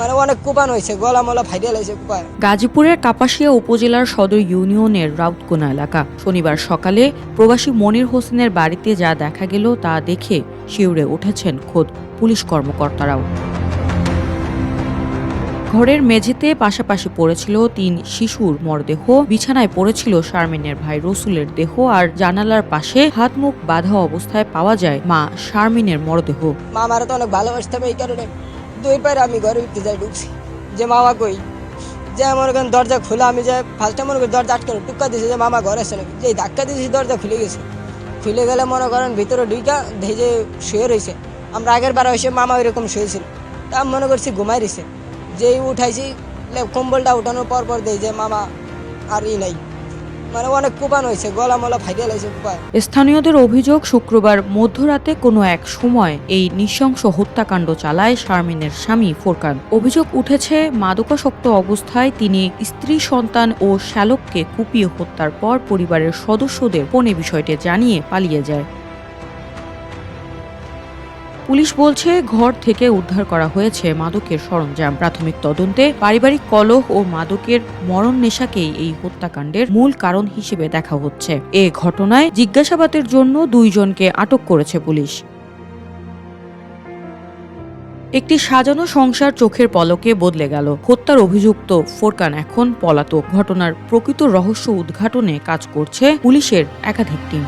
মানে অনেক কুপান হয়েছে, গলা মলা ভাইরাল হয়েছে কুপায়। গাজীপুরের কাপাসিয়া উপজেলার সদর ইউনিয়নের রাউতকোনা এলাকা। শনিবার সকালে প্রবাসী মনির হোসেনের বাড়িতে যা দেখা গেল তা দেখে শিউরে উঠেছেন খোদ পুলিশ কর্মকর্তারাও। ঘরের মেঝেতে পাশাপাশি পড়েছিল ৩ শিশুর মরদেহ, বিছানায় পড়েছিল শারমিনের ভাই রসুলের দেহ, আর জানালার পাশে হাত মুখ বাঁধা অবস্থায় পাওয়া যায় মা শারমিনের মরদেহ। মা আমারে তো অনেক ভালোবাসতাম, এই কারণে 2 পারে আমি ঘরে উঠতে যাই, ঢুকছি যে মামা কই, যে মনে করেন দরজা খোলা, আমি যে ফার্স্টে মনে করি দরজা আটকানো, টুক্কা দিয়েছে যে মামা ঘরে আসে নাকি, যে ধাক্কা দিয়েছি দরজা খুলে গেছে। খুলে গেলে মনে করেন ভিতরে ঢুইকা দেখি যে শুয়ে রয়েছে। আমরা আগের বার এসে মামা ওইরকম শুয়েছিল, তা আমি মনে করছি ঘুমাই রয়েছে। যেই উঠাইছি কম্বলটা উঠানোর পর দেই যে মামা আর নাই, মানে অনেক কুপান হয়েছে, গলা মলা ভাইরাল হয়েছে কুপায়। স্থানীয়দের অভিযোগ, শুক্রবার মধ্যরাতে কোনো এক সময় এই নৃশংস হত্যাকাণ্ড চালায় শারমিনের স্বামী ফোরকান। অভিযোগ উঠেছে, মাদকাসক্ত অবস্থায় তিনি স্ত্রী, সন্তান ও শ্যালককে কুপিয়ে হত্যার পর পরিবারের সদস্যদের ফোনে বিষয়টি জানিয়ে পালিয়ে যায়। পুলিশ বলছে, ঘর থেকে উদ্ধার করা হয়েছে মাদকের সরঞ্জাম। প্রাথমিক তদন্তে পারিবারিক কলহ ও মাদকের মরণ নেশাকেই এই হত্যাকাণ্ডের মূল কারণ হিসেবে দেখা হচ্ছে। এ ঘটনায় জিজ্ঞাসাবাদের জন্য 2 জনকে আটক করেছে পুলিশ। একটি সাজানো সংসার চোখের পলকে বদলে গেল। হত্যার অভিযুক্ত ফোরকান এখন পলাতক। ঘটনার প্রকৃত রহস্য উদ্ঘাটনে কাজ করছে পুলিশের একাধিক টিম।